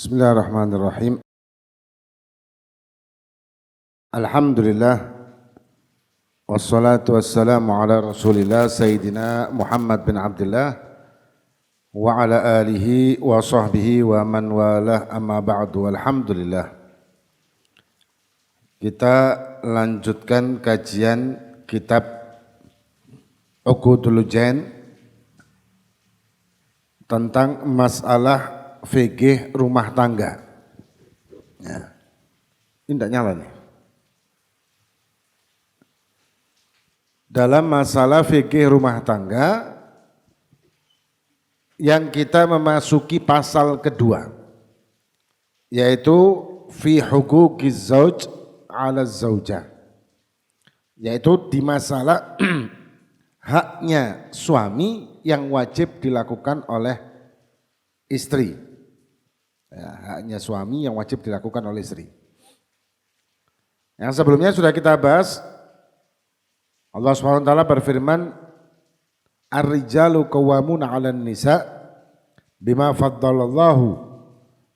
Bismillahirrahmanirrahim. Alhamdulillah wassalatu wassalamu ala Rasulillah Sayyidina Muhammad bin Abdullah wa ala alihi wa sahbihi wa man walah amma ba'du. Alhamdulillah. Kita lanjutkan kajian kitab Uqudul Jain tentang masalah fikih rumah tangga. Ya. Ini tidak nyala nih. Dalam masalah fikih rumah tangga yang kita memasuki pasal kedua, yaitu fi huquqiz zauj 'ala zaujah, yaitu di masalah haknya suami yang wajib dilakukan oleh istri. Ya, haknya suami yang wajib dilakukan oleh istri. Yang sebelumnya sudah kita bahas, Allah SWT berfirman, Ar-rijalu qawwamuna 'alan nisa bima faddalallahu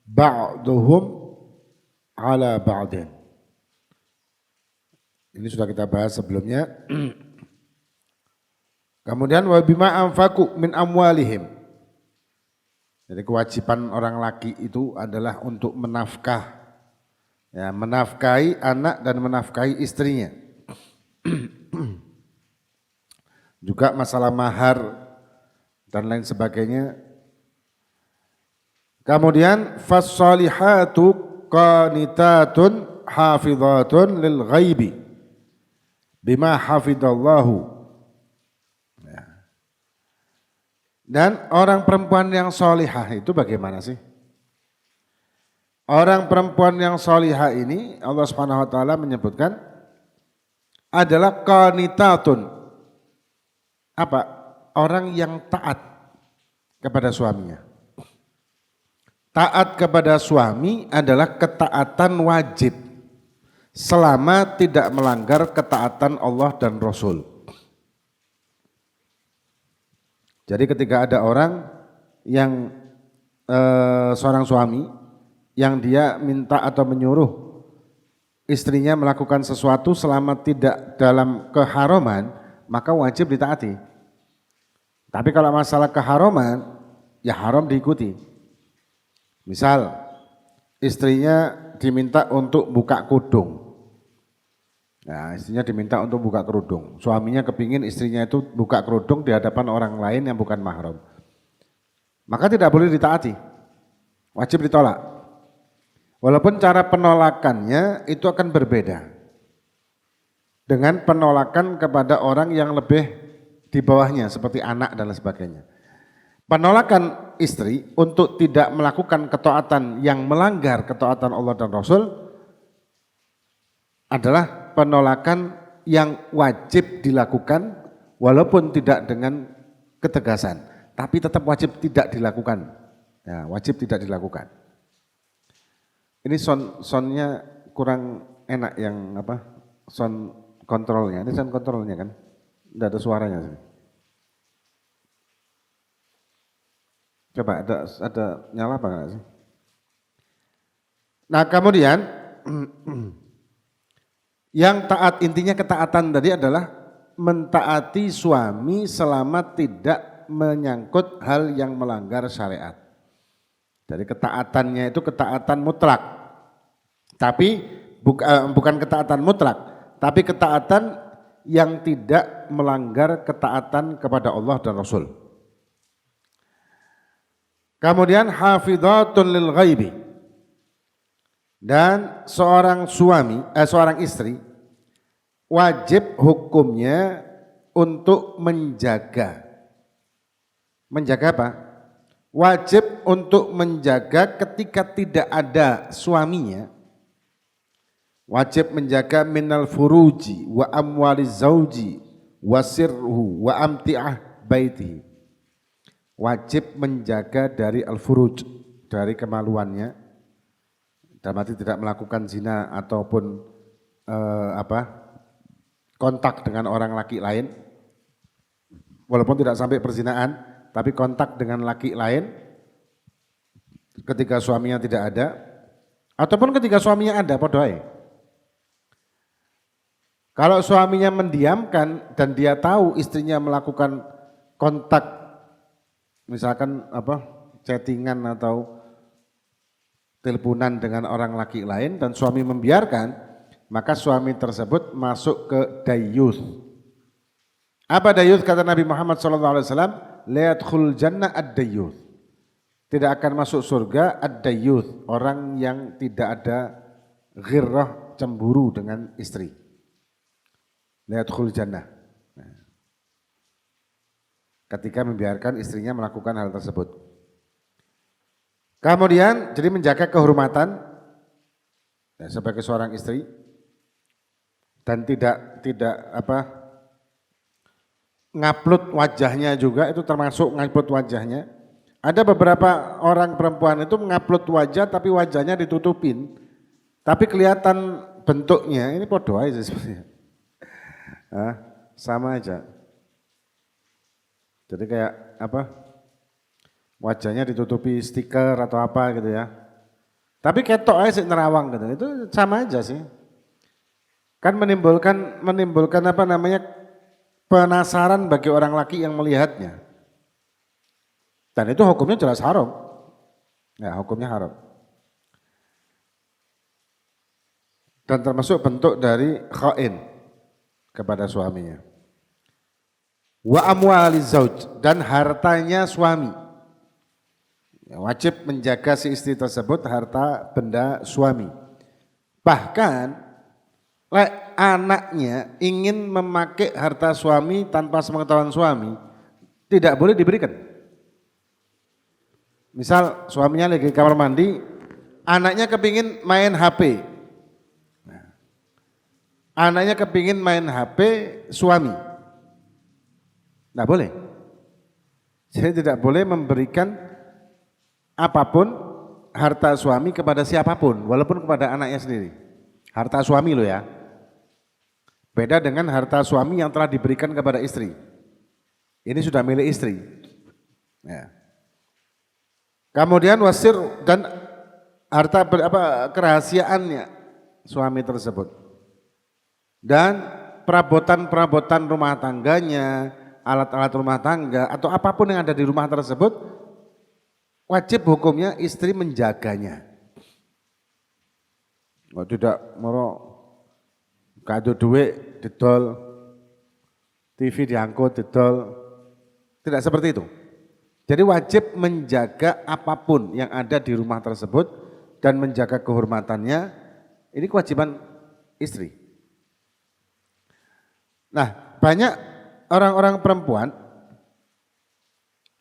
ba'duhum 'ala ba'din. Ini sudah kita bahas sebelumnya. Kemudian wa bima anfaqu min amwalihim. Jadi kewajiban orang laki itu adalah untuk menafkah, ya, menafkahi anak dan menafkahi istrinya. Juga masalah mahar dan lain sebagainya. Kemudian fas-salihatu qanitatun hafizatun lil ghaibi bima hafidallahu. Dan orang perempuan yang solihah itu bagaimana sih? Orang perempuan yang solihah ini Allah Subhanahu Wa Taala menyebutkan adalah qanitatun. Apa? Orang yang taat kepada suaminya. Taat kepada suami adalah ketaatan wajib selama tidak melanggar ketaatan Allah dan Rasul. Jadi ketika ada orang yang seorang suami yang dia minta atau menyuruh istrinya melakukan sesuatu selama tidak dalam keharaman, maka wajib ditaati. Tapi kalau masalah keharaman, ya haram diikuti. Misal istrinya diminta untuk buka kudung. Nah, istrinya diminta untuk buka kerudung. Suaminya kepingin istrinya itu buka kerudung di hadapan orang lain yang bukan mahram. Maka tidak boleh ditaati. Wajib ditolak. Walaupun cara penolakannya itu akan berbeda dengan penolakan kepada orang yang lebih di bawahnya seperti anak dan lain sebagainya. Penolakan istri untuk tidak melakukan ketaatan yang melanggar ketaatan Allah dan Rasul adalah penolakan yang wajib dilakukan walaupun tidak dengan ketegasan, tapi tetap wajib tidak dilakukan. Ya, wajib tidak dilakukan. Ini soundnya kurang enak yang apa? Sound kontrolnya. Ini sound kontrolnya kan? Tidak ada suaranya sini. Coba ada nyala apa enggak sih? Nah, kemudian yang taat, intinya ketaatan tadi adalah mentaati suami selama tidak menyangkut hal yang melanggar syariat. Jadi ketaatannya itu ketaatan mutlak. Tapi bukan ketaatan mutlak, tapi ketaatan yang tidak melanggar ketaatan kepada Allah dan Rasul. Kemudian hafizatun lil ghaibi. Dan seorang seorang istri wajib hukumnya untuk menjaga. Menjaga apa? Wajib untuk menjaga ketika tidak ada suaminya. Wajib menjaga minal furuji wa amwali zauji wa sirruhu wa amti'ah baitihi. Wajib menjaga dari al-furuj, dari kemaluannya. Dan mati tidak melakukan zina ataupun kontak dengan orang laki lain, walaupun tidak sampai perzinaan, tapi kontak dengan laki lain ketika suaminya tidak ada, ataupun ketika suaminya ada, padha ae. Kalau suaminya mendiamkan dan dia tahu istrinya melakukan kontak, misalkan chattingan atau teleponan dengan orang laki lain dan suami membiarkan, maka suami tersebut masuk ke dayyuth. Apa dayyuth kata Nabi Muhammad SAW? La yadkhul jannah ad-dayyuth. Tidak akan masuk surga ad-dayyuth, orang yang tidak ada ghirrah, cemburu dengan istri. La yadkhul jannah. Ketika membiarkan istrinya melakukan hal tersebut. Kemudian jadi menjaga kehormatan sebagai seorang istri dan tidak ngupload wajahnya juga, itu termasuk ngupload wajahnya. Ada beberapa orang perempuan itu mengupload wajah tapi wajahnya ditutupin, tapi kelihatan bentuknya, ini podo aja sebenarnya. Sama aja. Jadi kayak wajahnya ditutupi stiker atau apa gitu ya. Tapi ketok aja sih nerawang gitu. Itu sama aja sih. Kan menimbulkan penasaran bagi orang laki yang melihatnya. Dan itu hukumnya jelas haram. Ya, hukumnya haram. Dan termasuk bentuk dari khain kepada suaminya. Wa amwaliz zauj, dan hartanya suami. Ya, wajib menjaga si istri tersebut harta benda suami. Bahkan anaknya ingin memakai harta suami tanpa sepengetahuan suami, tidak boleh diberikan. Misal suaminya lagi di kamar mandi, anaknya kepingin main HP. Anaknya kepingin main HP suami. Tidak boleh. Jadi tidak boleh memberikan apapun harta suami kepada siapapun, walaupun kepada anaknya sendiri. Harta suami loh ya. Beda dengan harta suami yang telah diberikan kepada istri. Ini sudah milik istri. Ya. Kemudian wasir dan harta kerahasiaannya suami tersebut. Dan perabotan-perabotan rumah tangganya, alat-alat rumah tangga atau apapun yang ada di rumah tersebut, wajib hukumnya istri menjaganya. Tidak kado duit didol, TV diangkut didol, tidak seperti itu. Jadi wajib menjaga apapun yang ada di rumah tersebut dan menjaga kehormatannya. Ini kewajiban istri. Nah, banyak orang-orang perempuan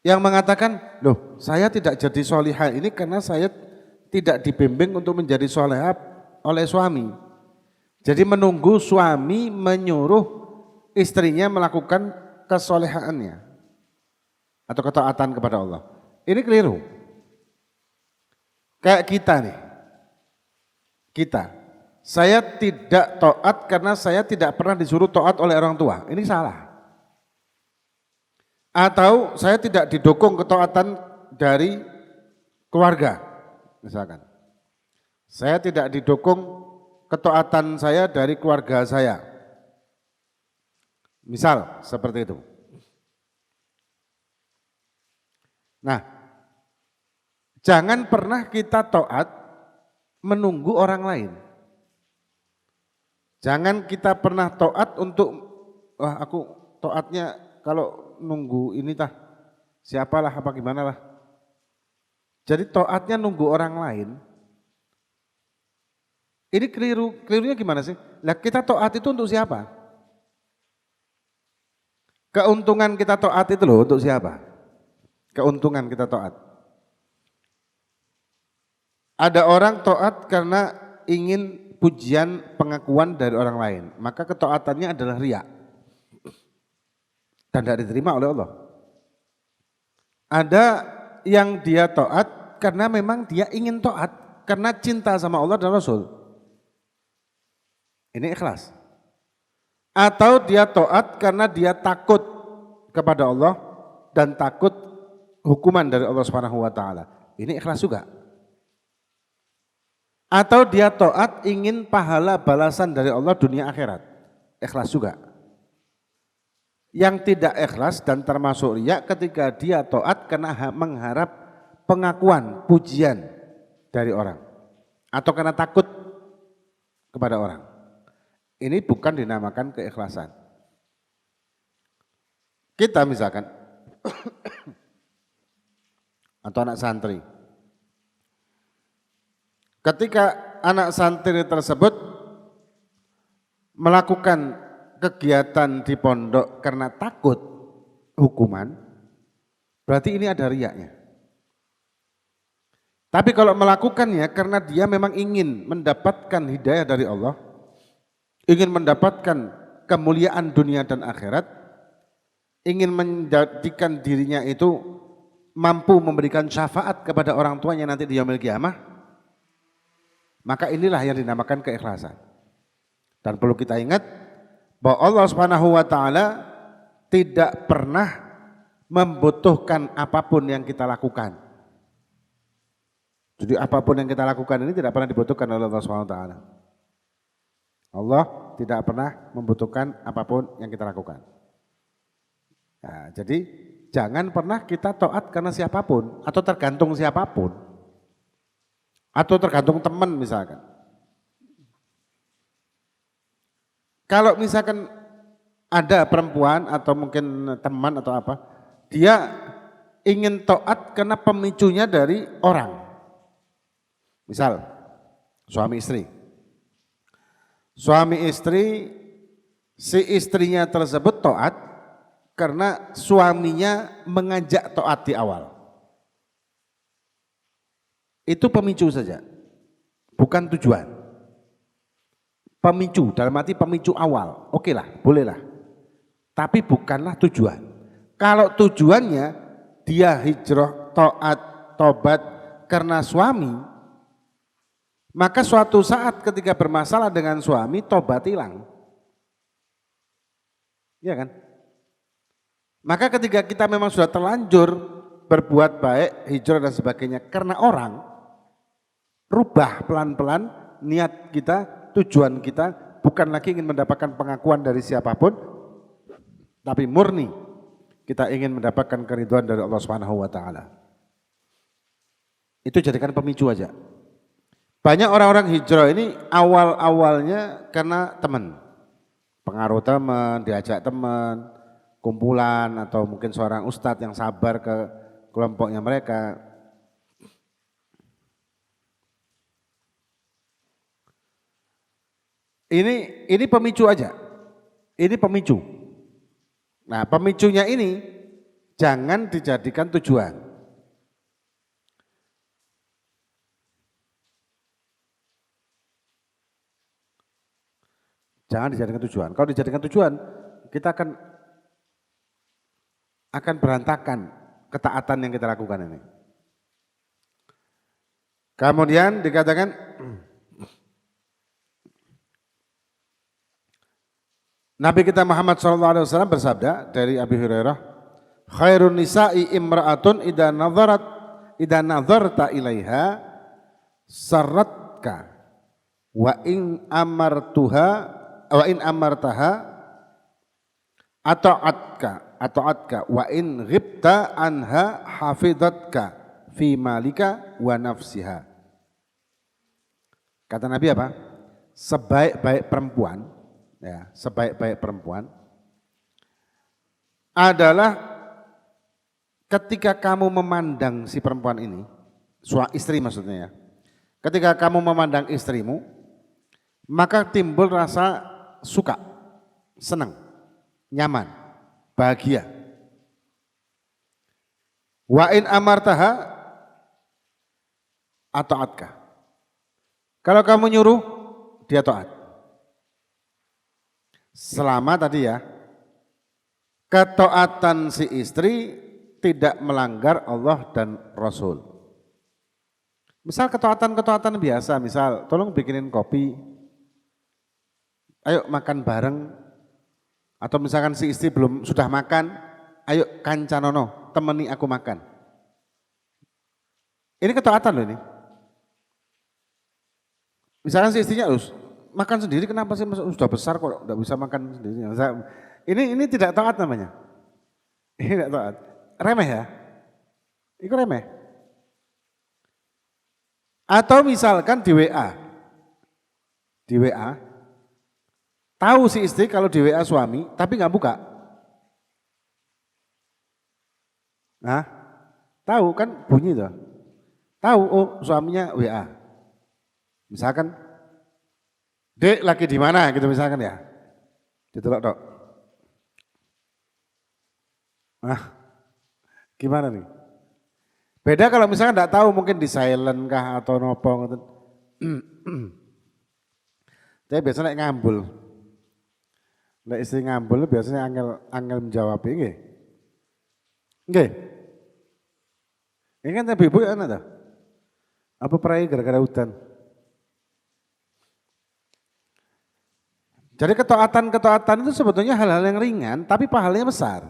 yang mengatakan, loh saya tidak jadi solihah ini karena saya tidak dibimbing untuk menjadi solihah oleh suami. Jadi menunggu suami menyuruh istrinya melakukan kesolehaannya atau ketaatan kepada Allah. Ini keliru. Kayak kita nih, saya tidak taat karena saya tidak pernah disuruh taat oleh orang tua. Ini salah. Atau saya tidak didukung ketaatan dari keluarga, misalkan. Saya tidak didukung ketaatan saya dari keluarga saya. Misal seperti itu. Nah, jangan pernah kita taat menunggu orang lain. Jangan kita pernah taat untuk, wah aku taatnya kalau nunggu ini siapalah apa gimana lah. Jadi taatnya nunggu orang lain. Ini kelirunya gimana sih? Lah kita taat itu untuk siapa? Keuntungan kita taat itu loh untuk siapa? Keuntungan kita taat. Ada orang taat karena ingin pujian, pengakuan dari orang lain, maka ketaatannya adalah riya dan tidak diterima oleh Allah. Ada yang dia taat karena memang dia ingin taat karena cinta sama Allah dan Rasul. Ini ikhlas. Atau dia taat karena dia takut kepada Allah dan takut hukuman dari Allah Subhanahu wa taala. Ini ikhlas juga. Atau dia taat ingin pahala balasan dari Allah dunia akhirat. Ikhlas juga. Yang tidak ikhlas dan termasuk riya ketika dia taat karena mengharap pengakuan, pujian dari orang. Atau karena takut kepada orang. Ini bukan dinamakan keikhlasan. Kita misalkan, atau anak santri. Ketika anak santri tersebut melakukan kegiatan di pondok karena takut hukuman, berarti ini ada riyanya. Tapi kalau melakukannya karena dia memang ingin mendapatkan hidayah dari Allah, ingin mendapatkan kemuliaan dunia dan akhirat, ingin menjadikan dirinya itu mampu memberikan syafaat kepada orang tuanya nanti di yaumil qiyamah, maka inilah yang dinamakan keikhlasan. Dan perlu kita ingat bahwa Allah Subhanahu wa taala tidak pernah membutuhkan apapun yang kita lakukan. Jadi apapun yang kita lakukan ini tidak pernah dibutuhkan oleh Allah Subhanahu wa taala. Allah tidak pernah membutuhkan apapun yang kita lakukan. Nah, jadi jangan pernah kita taat karena siapapun atau tergantung siapapun. Atau tergantung teman misalkan. Kalau misalkan ada perempuan atau mungkin teman atau apa, dia ingin taat karena pemicunya dari orang. Misal suami istri. Suami istri, si istrinya tersebut taat karena suaminya mengajak taat di awal. Itu pemicu saja, bukan tujuan. Pemicu, dalam arti pemicu awal, oke lah, bolehlah. Tapi bukanlah tujuan. Kalau tujuannya dia hijrah, taat, tobat karena suami, maka suatu saat ketika bermasalah dengan suami, tobat hilang. Iya kan? Maka ketika kita memang sudah terlanjur berbuat baik, hijrah dan sebagainya karena orang, rubah pelan-pelan niat kita, tujuan kita bukan lagi ingin mendapatkan pengakuan dari siapapun, tapi murni kita ingin mendapatkan keridhaan dari Allah Subhanahu wa taala. Itu jadikan pemicu aja. Banyak orang-orang hijrah ini awal-awalnya karena teman. Pengaruh teman, diajak teman, kumpulan atau mungkin seorang ustadz yang sabar ke kelompoknya mereka. Ini pemicu aja. Ini pemicu. Nah, pemicunya ini jangan dijadikan tujuan. Jangan dijadikan tujuan. Kalau dijadikan tujuan, kita akan berantakan ketaatan yang kita lakukan ini. Kemudian dikatakan Nabi kita Muhammad SAW bersabda dari Abi Hurairah, khairun nisa'i imra'atun idza nazarta ilaiha sarratka wa in amartaha ata'atka wa in ghibta anha hafidatka fi malika wa nafsiha. Kata Nabi apa? Sebaik-baik perempuan, ya, sebaik-baik perempuan adalah ketika kamu memandang si perempuan ini, istri maksudnya ya, ketika kamu memandang istrimu, maka timbul rasa suka, senang, nyaman, bahagia. Wa in amartaha ata'atka. Kalau kamu nyuruh, dia taat. Selama tadi ya, ketaatan si istri tidak melanggar Allah dan Rasul. Misal ketaatan-ketaatan biasa, misal tolong bikinin kopi, ayo makan bareng, atau misalkan si istri sudah makan, ayo kancanono, temani aku makan. Ini ketaatan loh ini. Misalkan si istrinya harus makan sendiri, kenapa sih sudah besar kok enggak bisa makan sendiri. Ini tidak taat namanya. Ini tidak taat. Remeh ya? Itu remeh. Atau misalkan di WA. Di WA, tahu si istri kalau di WA suami, tapi nggak buka. Nah, tahu kan bunyi tuh. Tahu, oh suaminya WA. Misalkan, Dek lagi di mana gitu misalkan ya. Ditolak dok. Nah, gimana nih? Beda kalau misalkan enggak tahu mungkin di silent kah atau nopo gitu. Tapi biasanya ngambul. Nek istri ngambul biasanya angel menjawab nggih. Nggih. Ini kan ibu ya ana apa perai gara-gara hutan? Jadi ketaatan itu sebetulnya hal-hal yang ringan tapi pahalanya besar.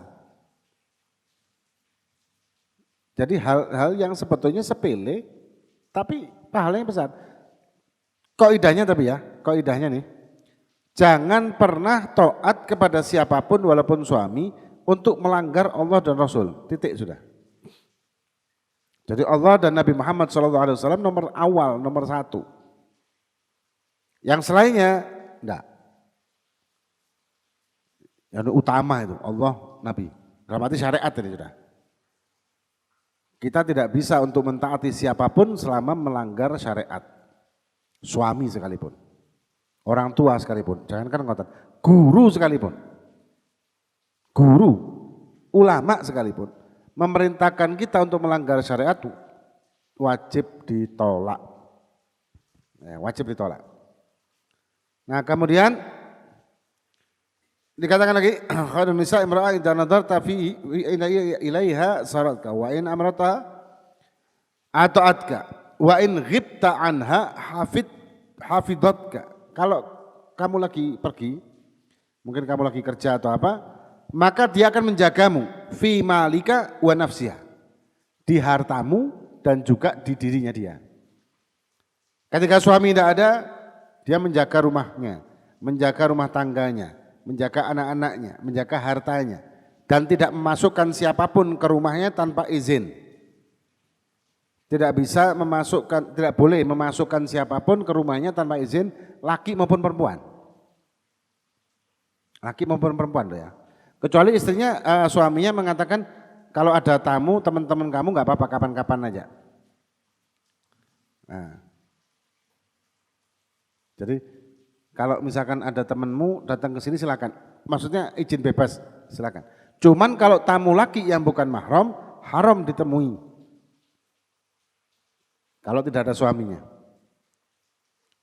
Jadi hal-hal yang sebetulnya sepele tapi pahalanya besar. Kaidahnya tapi ya, kaidahnya nih. Jangan pernah taat kepada siapapun walaupun suami untuk melanggar Allah dan Rasul. Titik sudah. Jadi Allah dan Nabi Muhammad SAW nomor awal, nomor satu. Yang selainnya enggak. Yang utama itu Allah, Nabi. Dalam arti syariat ini sudah. Kita tidak bisa untuk mentaati siapapun selama melanggar syariat. Suami sekalipun. Orang tua sekalipun. Jangankan ngotot. Guru sekalipun. Guru. Ulama sekalipun. Memerintahkan kita untuk melanggar syariat wajib ditolak. Wajib ditolak. Nah kemudian dikatakan lagi, khairun nisa imra'ah idza nadarta fi ilaiha saratka wa in amrata ata'atka wa in ghibta anha hafidatka. Kalau kamu lagi pergi, mungkin kamu lagi kerja atau apa, maka dia akan menjagamu fi malika wa nafsiha. Di hartamu dan juga di dirinya dia. Ketika suami tidak ada, dia menjaga rumahnya, menjaga rumah tangganya, menjaga anak-anaknya, menjaga hartanya, dan tidak memasukkan siapapun ke rumahnya tanpa izin. Tidak bisa memasukkan, tidak boleh memasukkan siapapun ke rumahnya tanpa izin, laki maupun perempuan. Laki maupun perempuan loh ya. Kecuali istrinya, suaminya mengatakan kalau ada tamu teman-teman kamu nggak apa-apa kapan-kapan aja. Nah, jadi kalau misalkan ada temanmu datang ke sini silakan. Maksudnya izin bebas silakan. Cuman kalau tamu laki yang bukan mahram haram ditemui. Kalau tidak ada suaminya.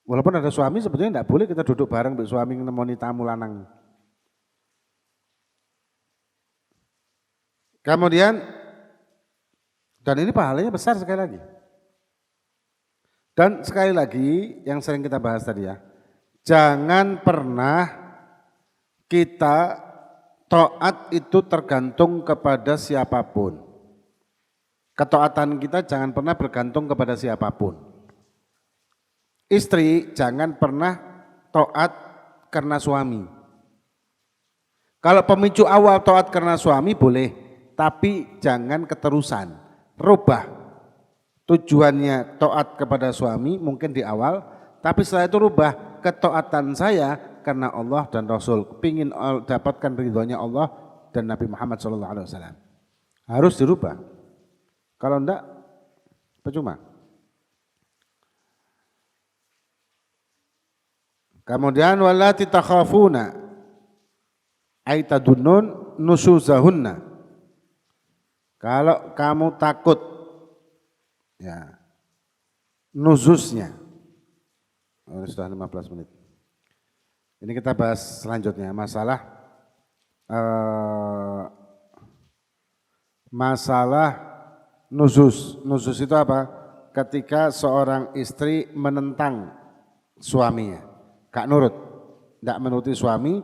Walaupun ada suami sebetulnya tidak boleh kita duduk bareng dengan suami nemoni tamu lanang. Kemudian dan ini pahalanya besar sekali lagi. Dan sekali lagi yang sering kita bahas tadi ya. Jangan pernah kita taat itu tergantung kepada siapapun. Ketaatan kita jangan pernah bergantung kepada siapapun. Istri jangan pernah taat karena suami. Kalau pemicu awal taat karena suami boleh, tapi jangan keterusan. Rubah tujuannya taat kepada suami mungkin di awal, tapi setelah itu rubah ketaatan saya karena Allah dan Rasul. Pingin dapatkan ridhonya Allah dan Nabi Muhammad SAW. Harus dirubah. Kalau enggak, percuma. Kemudian wallati takhafuna ay tadunnun nusuzahunna. Kalau kamu takut ya nuzusnya. Sudah 15 menit. Ini kita bahas selanjutnya masalah nuzuz. Nuzuz itu apa? Ketika seorang istri menentang suaminya, gak nurut, gak menuruti suami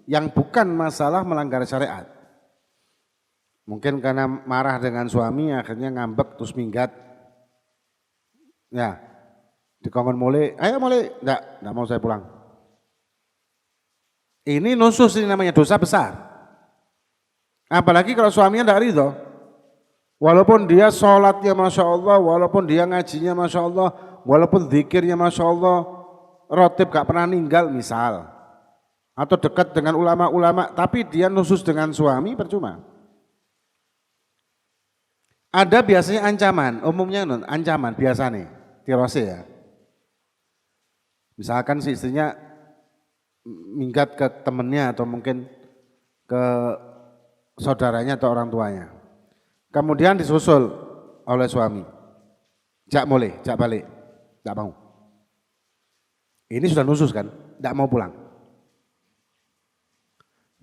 yang bukan masalah melanggar syariat. Mungkin karena marah dengan suami akhirnya ngambek terus minggat. Ya, Dikongkon mulai, ayo mulai, enggak mau saya pulang. Ini nusus, ini namanya dosa besar. Apalagi kalau suaminya enggak ridho. Walaupun dia sholatnya Masya Allah, walaupun dia ngajinya Masya Allah, walaupun zikirnya Masya Allah, rotib gak pernah ninggal misal. Atau dekat dengan ulama-ulama, tapi dia nusus dengan suami percuma. Ada biasanya ancaman, umumnya ancaman biasa nih, tirose ya. Misalkan si istrinya minggat ke temennya atau mungkin ke saudaranya atau orang tuanya. Kemudian disusul oleh suami. Jak boleh, jak balik, tak mau. Ini sudah nusus kan, tak mau pulang.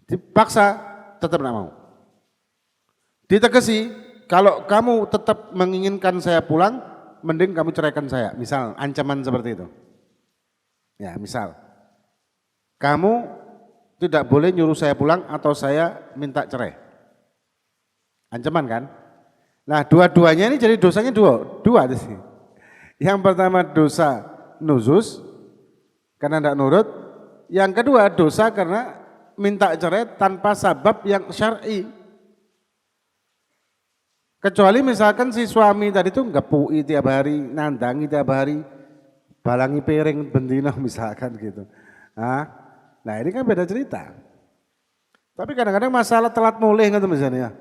Dipaksa, tetap tak mau. Ditegesi, kalau kamu tetap menginginkan saya pulang, mending kamu ceraikan saya. Misal, ancaman seperti itu. Ya, misal, kamu tidak boleh nyuruh saya pulang atau saya minta cerai. Ancaman kan? Nah, dua-duanya ini jadi dosanya dua di sini. Yang pertama dosa nuzus karena tidak nurut, yang kedua dosa karena minta cerai tanpa sabab yang syar'i. Kecuali misalkan si suami tadi itu ngepui tiap hari, nandangi tiap hari, balangi piring bendino misalkan gitu. Nah ini kan beda cerita. Tapi kadang-kadang masalah telat mulih gitu misalnya.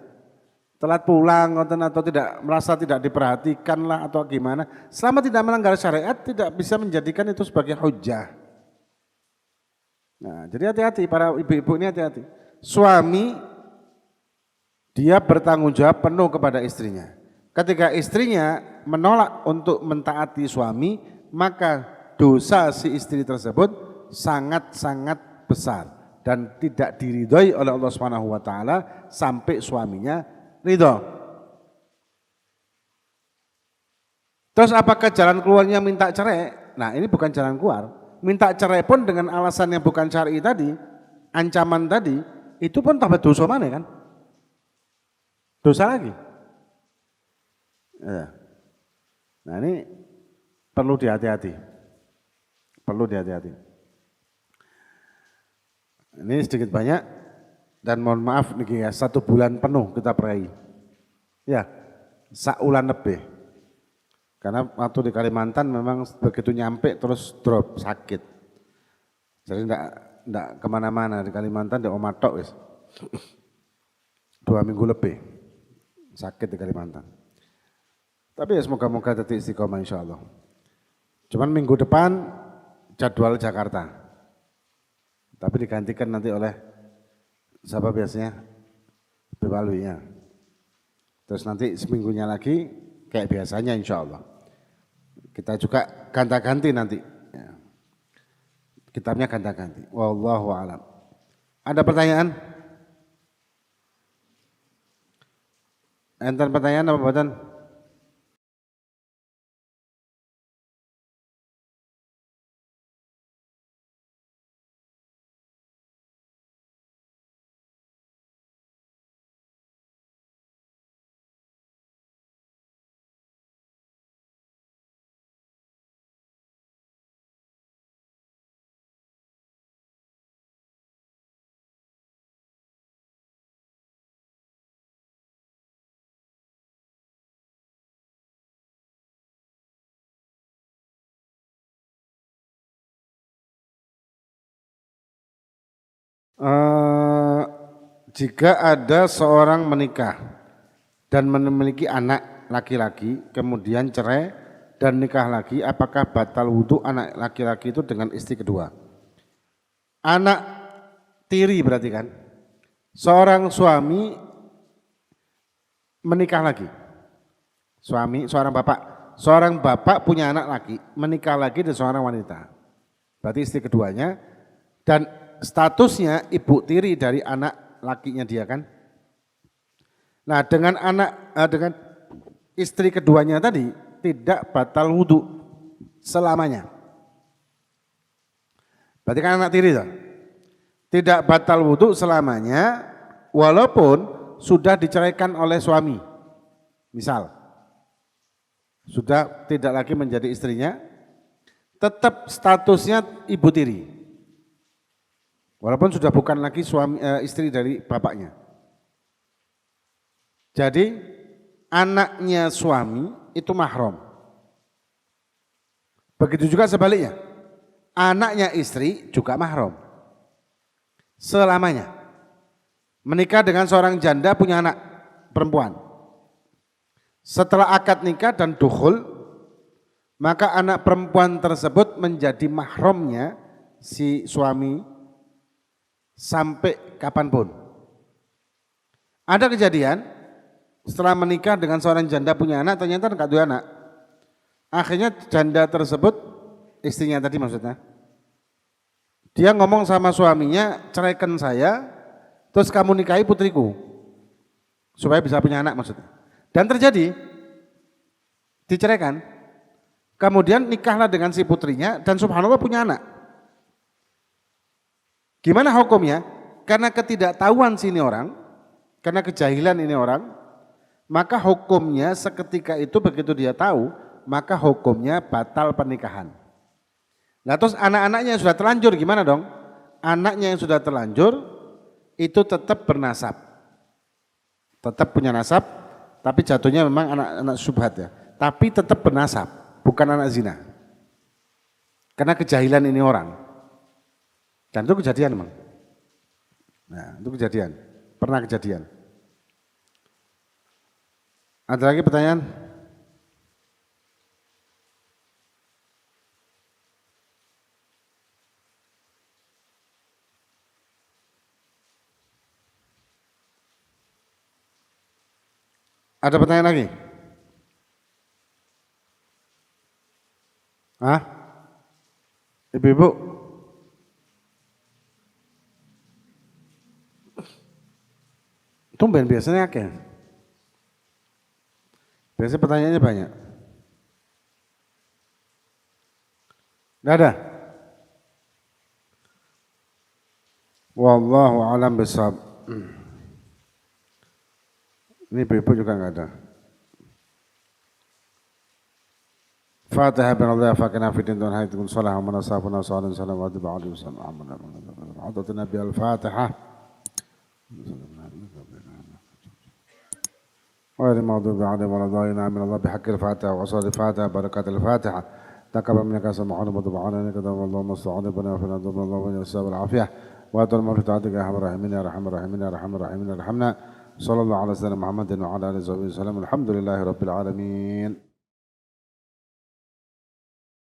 Telat pulang atau tidak merasa tidak diperhatikan lah atau gimana. Selama tidak melanggar syariat tidak bisa menjadikan itu sebagai hujah. Nah jadi hati-hati para ibu-ibu ini hati-hati. Suami dia bertanggung jawab penuh kepada istrinya. Ketika istrinya menolak untuk mentaati suami, maka dosa si istri tersebut sangat-sangat besar dan tidak diridhoi oleh Allah Subhanahu wa taala sampai suaminya ridho. Terus apakah jalan keluarnya minta cerai? Nah, ini bukan jalan keluar. Minta cerai pun dengan alasan yang bukan syar'i tadi, ancaman tadi, itu pun tambah dosa mana kan? Dosa lagi. Ya. Nah, ini perlu dihati-hati. Perlu dihati-hati. Ini sedikit banyak dan mohon maaf nih ya, 1 bulan penuh kita perai. Ya, saulan lebih. Karena waktu di Kalimantan memang begitu nyampe terus drop sakit. Jadi enggak kemana-mana di Kalimantan di Omatok wis. 2 minggu lebih sakit di Kalimantan. Tapi ya semoga-moga tetap istiqomah insya Allah. Cuman minggu depan jadwal Jakarta. Tapi digantikan nanti oleh siapa biasanya Bewaluinya. Terus nanti seminggunya lagi kayak biasanya insya Allah. Kita juga ganti-ganti nanti. Ya. Kitabnya ganti-ganti. Wallahu a'lam. Ada pertanyaan? Enten pertanyaan apa buatan? Jika ada seorang menikah dan memiliki anak laki-laki, kemudian cerai dan nikah lagi, apakah batal wudhu anak laki-laki itu dengan istri kedua? Anak tiri berarti kan? Seorang suami menikah lagi, seorang bapak punya anak laki, menikah lagi dengan seorang wanita, berarti istri keduanya, dan statusnya ibu tiri dari anak lakinya dia kan. Nah dengan dengan istri keduanya tadi tidak batal wudhu selamanya. Berarti kan anak tiri toh? Tidak batal wudhu selamanya walaupun sudah diceraikan oleh suami. Misal sudah tidak lagi menjadi istrinya, tetap statusnya ibu tiri. Walaupun sudah bukan lagi istri dari bapaknya. Jadi anaknya suami itu mahram. Begitu juga sebaliknya. Anaknya istri juga mahram. Selamanya. Menikah dengan seorang janda punya anak perempuan. Setelah akad nikah dan dukhul, maka anak perempuan tersebut menjadi mahramnya si suami sampai kapanpun. Ada kejadian setelah menikah dengan seorang janda punya anak, ternyata enggak punya anak. Akhirnya janda tersebut, istrinya tadi maksudnya, dia ngomong sama suaminya, ceraikan saya, terus kamu nikahi putriku, supaya bisa punya anak maksudnya. Dan terjadi, diceraikan, kemudian nikahlah dengan si putrinya dan subhanallah punya anak. Gimana hukumnya? Karena ketidaktahuan sini orang, karena kejahilan ini orang, maka hukumnya seketika itu begitu dia tahu, maka hukumnya batal pernikahan. Nah terus anak-anaknya yang sudah terlanjur gimana dong? Anaknya yang sudah terlanjur itu tetap bernasab, tetap punya nasab, tapi jatuhnya memang anak-anak syubhat ya. Tapi tetap bernasab, bukan anak zina. Karena kejahilan ini orang. Dan itu kejadian memang. Nah itu kejadian, pernah kejadian. Ada lagi pertanyaan? Ada pertanyaan lagi? Hah? Ibu-ibu? Tumben biasanya akeh. Biasanya pertanyaannya banyak. Enggak ada? Wallahu a'lam bishawab. Ini ibu juga enggak ada. Fatihah bin Allah fakina fi din dan hayatun salah wa nasafuna sallallahu alaihi wa sallam wa sallam Nabi al-Fatihah. غير المغضوب عليهم ولا الضالين آمين الله بحق الفاتحة وصلاة الفاتحة بركات الفاتحة تقبل منك سمعون وتبعون انك تم اللهم استعان بنا وفينا ضمن الله ومن السبب العافية واتوا المرتعاتك يا ارحم الراحمين يا ارحم الراحمين يا ارحم الراحمين ارحمنا صلى الله على سيدنا محمد وعلى اله وصحبه وسلم الحمد لله رب العالمين.